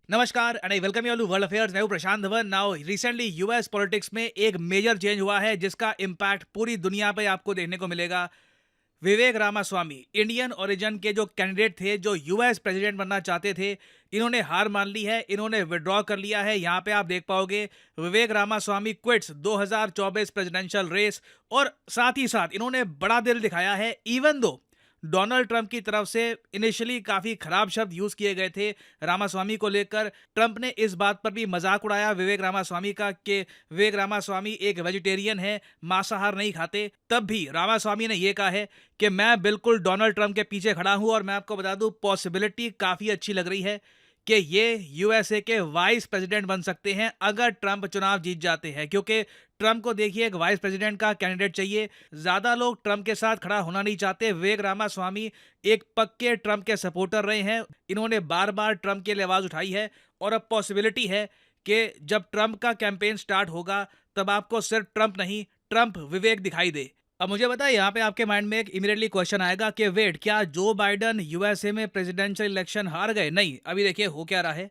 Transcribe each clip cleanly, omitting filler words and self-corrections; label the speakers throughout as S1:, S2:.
S1: नमस्कार and I welcome you all to world affairs. मैं हूं Prashant Dhawan. Now recently US politics में एक मेजर चेंज हुआ है जिसका इम्पैक्ट पूरी दुनिया पे आपको देखने को मिलेगा। विवेक रामास्वामी इंडियन ओरिजिन के जो कैंडिडेट थे, जो यूएस प्रेसिडेंट बनना चाहते थे, इन्होंने हार मान ली है, इन्होंने विड्रॉ कर लिया है। यहाँ पे आप देख पाओगे विवेक रामास्वामी क्विट्स 2024 प्रेसिडेंशियल रेस। और साथ ही साथ इन्होंने बड़ा दिल दिखाया है, इवन दो डोनाल्ड ट्रंप की तरफ से इनिशियली काफी खराब शब्द यूज किए गए थे रामास्वामी को लेकर। ट्रंप ने इस बात पर भी मजाक उड़ाया विवेक रामास्वामी का कि विवेक रामास्वामी एक वेजिटेरियन है, मांसाहार नहीं खाते। तब भी रामास्वामी ने यह कहा है कि मैं बिल्कुल डोनाल्ड ट्रंप के पीछे खड़ा हूं। और मैं आपको बता दूं, पॉसिबिलिटी काफी अच्छी लग रही है कि ये यूएसए के वाइस प्रेसिडेंट बन सकते हैं अगर ट्रंप चुनाव जीत जाते हैं। क्योंकि ट्रंप को देखिए, एक वाइस प्रेसिडेंट का कैंडिडेट चाहिए। ज्यादा लोग ट्रंप के साथ खड़ा होना नहीं चाहते। विवेक रामास्वामी एक पक्के ट्रंप के सपोर्टर रहे हैं, इन्होंने बार बार ट्रंप के लिए आवाज उठाई है। और अब पॉसिबिलिटी है कि जब ट्रंप का कैंपेन स्टार्ट होगा तब आपको सिर्फ ट्रंप नहीं, ट्रंप विवेक दिखाई दे। अब मुझे बताया, यहाँ पे आपके माइंड में एक इमीडिएटली क्वेश्चन आएगा कि वेट, क्या जो बाइडन यूएसए में प्रेसिडेंशियल इलेक्शन हार गए? नहीं, अभी देखिए हो क्या रहा है।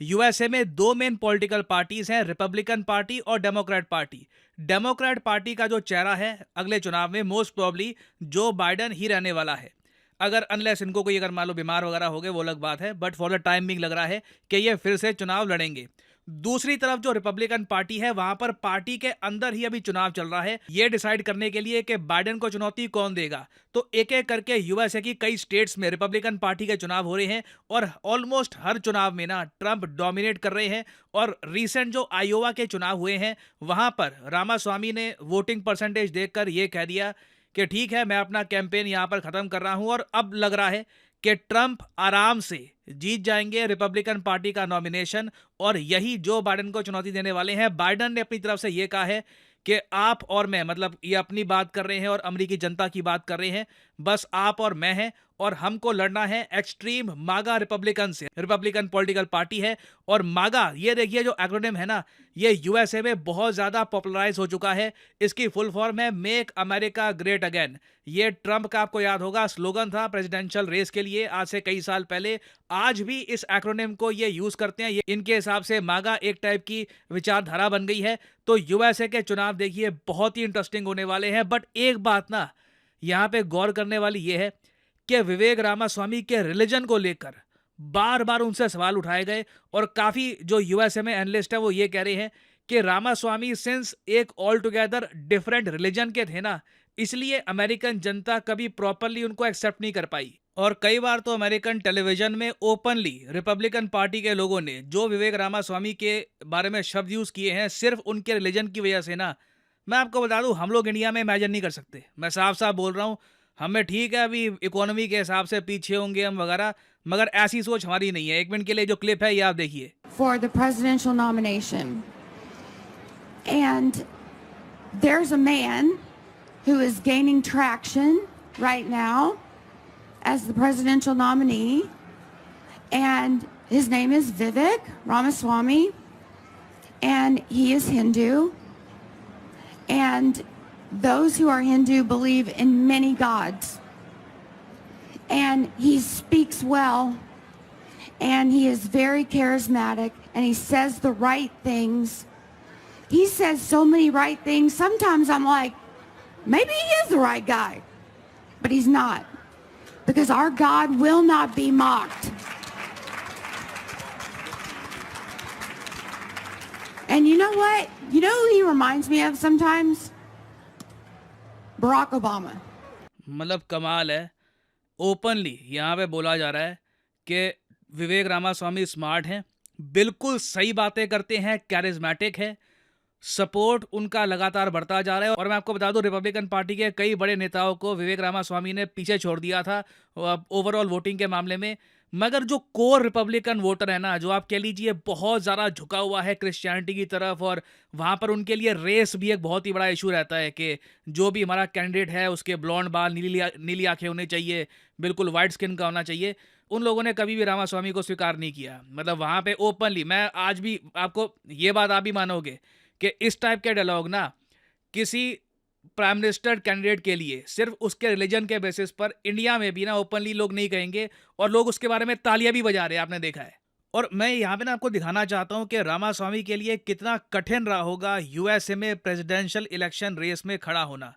S1: यूएसए में दो मेन पॉलिटिकल पार्टीज हैं, रिपब्लिकन पार्टी और डेमोक्रेट पार्टी। डेमोक्रेट पार्टी का जो चेहरा है अगले चुनाव में मोस्ट प्रोबेबली जो बाइडन ही रहने वाला है। अगर अनलेस इनको कोई अगर मान लो बीमार वगैरह हो गए, वो अलग बात है, but for the time being लग रहा है कि ये फिर से चुनाव लड़ेंगे। दूसरी तरफ जो रिपब्लिकन पार्टी है, वहां पर पार्टी के अंदर ही अभी चुनाव चल रहा है ये डिसाइड करने के लिए कि बाइडेन को चुनौती कौन देगा। तो एक एक करके यूएसए की कई स्टेट्स में रिपब्लिकन पार्टी के चुनाव हो रहे हैं और ऑलमोस्ट हर चुनाव में ना ट्रंप डोमिनेट कर रहे हैं। और रीसेंट जो आयोवा के चुनाव हुए हैं वहां पर रामास्वामी ने वोटिंग परसेंटेज देखकर यह कह दिया कि ठीक है, मैं अपना कैंपेन यहां पर खत्म कर रहा हूं। और अब लग रहा है कि ट्रंप आराम से जीत जाएंगे रिपब्लिकन पार्टी का नॉमिनेशन और यही जो बाइडेन को चुनौती देने वाले हैं। बाइडेन ने अपनी तरफ से यह कहा है कि आप और मैं, मतलब ये अपनी बात कर रहे हैं और अमेरिकी जनता की बात कर रहे हैं, बस आप और मैं हैं और हमको लड़ना है एक्सट्रीम मागा रिपब्लिकन से। रिपब्लिकन पॉलिटिकल पार्टी है और मागा, ये देखिए जो एक्रोनिम है ना, ये यूएसए में बहुत ज्यादा पॉपुलराइज हो चुका है। इसकी फुल फॉर्म है मेक अमेरिका ग्रेट अगेन। ये ट्रंप का आपको याद होगा स्लोगन था प्रेसिडेंशियल रेस के लिए आज से कई साल पहले। आज भी इस एक्रोनिम को ये यूज करते हैं। ये इनके हिसाब से मागा एक टाइप की विचारधारा बन गई है। तो यूएसए के चुनाव देखिए बहुत ही इंटरेस्टिंग होने वाले हैं। बट एक बात ना यहां पे गौर करने वाली यह है कि विवेक रामास्वामी के रिलीजन को लेकर बार बार उनसे सवाल उठाए गए और काफी जो यूएसए में एनालिस्ट है वो ये कह रहे हैं कि रामास्वामी सिंस एक ऑल टुगेदर डिफरेंट रिलीजन के थे ना, इसलिए अमेरिकन जनता कभी प्रॉपरली उनको एक्सेप्ट नहीं कर पाई। और कई बार तो अमेरिकन टेलीविजन में ओपनली रिपब्लिकन पार्टी के लोगों ने जो विवेक रामास्वामी के बारे में शब्द यूज किए हैं सिर्फ उनके रिलीजन की वजह से ना, मैं आपको बता दूं, हम लोग इंडिया में इमेजिन नहीं कर सकते। मैं साफ साफ बोल रहा हूं, हमें ठीक है अभी इकोनॉमी के हिसाब से पीछे होंगे हम वगैरह, मगर ऐसी सोच हमारी नहीं है। एक मिनट के लिए जो क्लिप है ये आप देखिए।
S2: For the presidential nomination. And there's a man who is gaining traction right now as the presidential nominee, and his name is Vivek Ramaswamy, and he is Hindu. And those who are Hindu believe in many gods. And he speaks well, and he is very charismatic, and he says the right things. He says so many right things. Sometimes I'm like, maybe he is the right guy, but he's not, because our God will not be mocked. And you know what? You know who he reminds me of sometimes? Barack Obama.
S1: मतलब कमाल है। Openly यहाँ पे बोला जा रहा है कि विवेक रामास्वामी स्मार्ट हैं, बिल्कुल सही बातें करते हैं, कैरिज्मेटिक है, सपोर्ट उनका लगातार बढ़ता जा रहा है। और मैं आपको बता दूं, रिपब्लिकन पार्टी के कई बड़े नेताओं को विवेक रामास्वामी ने पीछे छोड़ दिया था ओवरऑल वोटिंग के मामले में। मगर जो कोर रिपब्लिकन वोटर है ना, जो आप कह लीजिए बहुत ज़्यादा झुका हुआ है क्रिश्चियनिटी की तरफ, और वहाँ पर उनके लिए रेस भी एक बहुत ही बड़ा इशू रहता है कि जो भी हमारा कैंडिडेट है उसके ब्लॉन्ड बाल, नीली आंखें होनी चाहिए, बिल्कुल वाइट स्किन का होना चाहिए। उन लोगों ने कभी भी रामास्वामी को स्वीकार नहीं किया। मतलब वहाँ पे ओपनली, मैं आज भी आपको ये बात आप भी मानोगे कि इस टाइप के डायलॉग ना किसी प्राइम मिनिस्टर कैंडिडेट के लिए सिर्फ उसके रिलीजन के बेसिस पर इंडिया में भी ना ओपनली लोग नहीं कहेंगे, और लोग उसके बारे में तालियां भी बजा रहे हैं, आपने देखा है। और मैं यहाँ पे ना आपको दिखाना चाहता हूँ कि रामास्वामी के लिए कितना कठिन रहा होगा यूएसए में प्रेसिडेंशियल इलेक्शन रेस में खड़ा होना।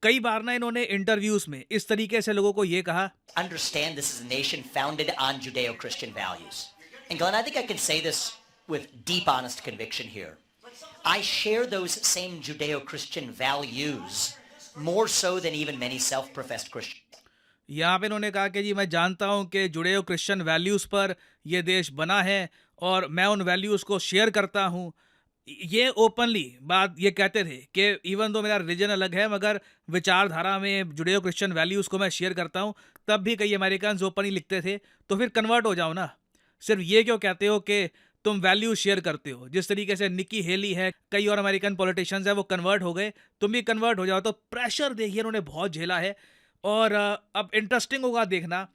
S1: कई बार ना इन्होंने इंटरव्यूज में इस तरीके से लोगों को ये कहा,
S3: Understand this is a nation founded on Judeo-Christian values. And Glenn, I think I can say this with deep, honest conviction here. I share those same Judeo-Christian values more so than even many self-professed Christians.
S1: यहाँ पे इन्होंने कहा कि जी मैं जानता हूँ कि जुड़ेओ Christian values पर ये देश बना है और मैं उन वैल्यूज़ को शेयर करता हूँ। ये ओपनली बात ये कहते थे कि इवन दो मेरा रिलीजन अलग है मगर विचारधारा में जुड़ेओ क्रिश्चियन वैल्यूज़ को मैं शेयर करता हूँ। तब भी कई अमेरिकन ओपनली लिखते थे, तो फिर कन्वर्ट हो जाओ ना। सिर्फ ये क्यों कहते हो कि तुम वैल्यू शेयर करते हो? जिस तरीके से निकी हेली है, कई और अमेरिकन पॉलिटिशियंस हैं, वो कन्वर्ट हो गए, तुम भी कन्वर्ट हो जाओ। तो प्रेशर देखिए इन्होंने बहुत झेला है। और अब इंटरेस्टिंग होगा देखना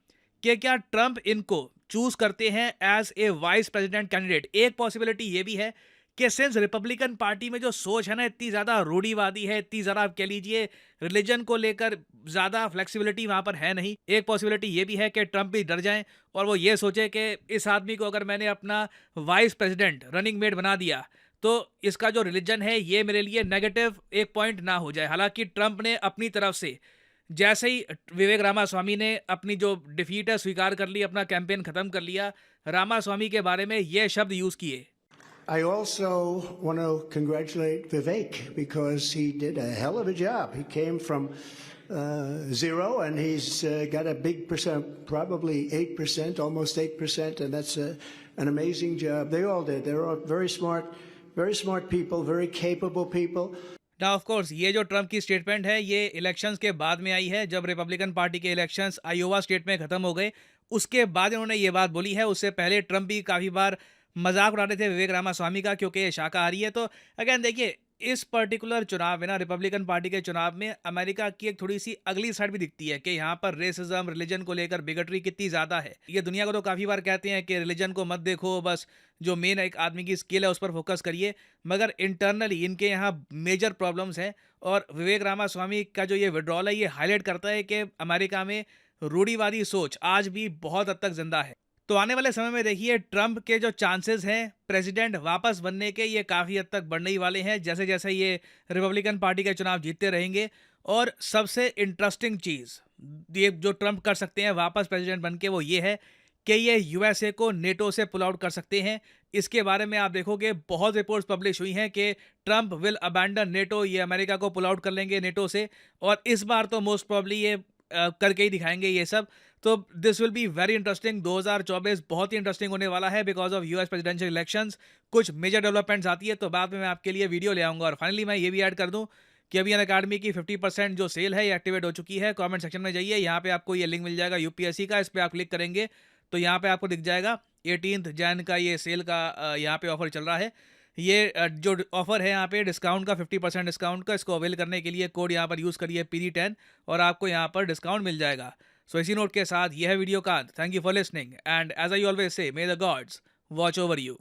S1: कि क्या ट्रंप इनको चूज करते हैं as a vice president candidate. एक पॉसिबिलिटी ये भी है कि सिंस रिपब्लिकन पार्टी में जो सोच है ना इतनी ज़्यादा रूढ़िवादी है, इतनी ज़्यादा आप कह लीजिए रिलीजन को लेकर ज़्यादा फ्लेक्सिबिलिटी वहाँ पर है नहीं। एक पॉसिबिलिटी ये भी है कि ट्रंप भी डर जाएं और वो ये सोचे कि इस आदमी को अगर मैंने अपना वाइस प्रेसिडेंट रनिंग मेट बना दिया तो इसका जो रिलीजन है ये मेरे लिए नेगेटिव एक पॉइंट ना हो जाए। हालांकि ट्रंप ने अपनी तरफ से जैसे ही विवेक रामास्वामी ने अपनी जो डिफीट है स्वीकार कर ली, अपना कैंपेन खत्म कर लिया, रामास्वामी के बारे में ये शब्द यूज किए।
S4: I also want to congratulate Vivek because he did a hell of a job. He came from zero and he's got a big percent, probably 8%, almost 8%, and that's an amazing job. They all did. They're all very smart people, very capable people.
S1: ना of course ये जो Trump की statement है ये elections के बाद में आई है, जब रिपब्लिकन पार्टी के इलेक्शंस आयोवा स्टेट में खत्म हो गए उसके बाद इन्होंने ये बात बोली है। उससे पहले ट्रंप भी काफ़ी बार मजाक उड़ाते थे विवेक रामास्वामी का क्योंकि ये शाकाहारी है। तो अगेन देखिए इस पर्टिकुलर चुनाव में ना रिपब्लिकन पार्टी के चुनाव में अमेरिका की एक थोड़ी सी अगली साइड भी दिखती है कि यहाँ पर रेसिज्म रिलीजन को लेकर बिगटरी कितनी ज़्यादा है। ये दुनिया को तो काफ़ी बार कहते हैं कि रिलीजन को मत देखो, बस जो मेन एक आदमी की स्किल है उस पर फोकस करिए, मगर इंटरनली इनके यहाँ मेजर प्रॉब्लम्स हैं। और विवेक रामास्वामी का जो ये विड्रॉल है ये हाईलाइट करता है कि अमेरिका में रूढ़िवादी सोच आज भी बहुत हद तक जिंदा है। तो आने वाले समय में देखिए ट्रंप के जो चांसेस हैं प्रेसिडेंट वापस बनने के ये काफ़ी हद तक बढ़ने ही वाले हैं जैसे जैसे ये रिपब्लिकन पार्टी के चुनाव जीतते रहेंगे। और सबसे इंटरेस्टिंग चीज़ ये जो ट्रंप कर सकते हैं वापस प्रेसिडेंट बन के वो ये है कि ये यूएसए को नेटो से पुल आउट कर सकते हैं। इसके बारे में आप देखोगे बहुत रिपोर्ट्स पब्लिश हुई हैं कि ट्रंप विल अबैंडन नेटो, ये अमेरिका को पुल आउट कर लेंगे नेटो से। और इस बार तो मोस्ट प्रॉब्ली ये करके ही दिखाएंगे ये सब। तो this will be very interesting. 2024 बहुत ही इंटरेस्टिंग होने वाला है because of US presidential elections. कुछ मेजर डेवलपमेंट्स आती है तो बाद में मैं आपके लिए वीडियो ले आऊँगा। और फाइनली मैं ये भी ऐड कर दूँ कि अभी अनअकैडमी की 50% जो सेल है ये एक्टिवेट हो चुकी है। कमेंट सेक्शन में जाइए, यहाँ पे आपको ये लिंक मिल जाएगा यूपीएससी का, इस पर आप क्लिक करेंगे तो यहाँ पे आपको दिख जाएगा 18 जैन का ये सेल का यहाँ पे ऑफर चल रहा है। ये जो ऑफर है यहाँ पे डिस्काउंट का 50% डिस्काउंट का, इसको अवेल करने के लिए कोड यहाँ पर यूज़ करिए PD10 और आपको यहाँ पर डिस्काउंट मिल जाएगा। सो इसी नोट के साथ यह है वीडियो का। Thank you for listening and as I always say may the gods watch over you.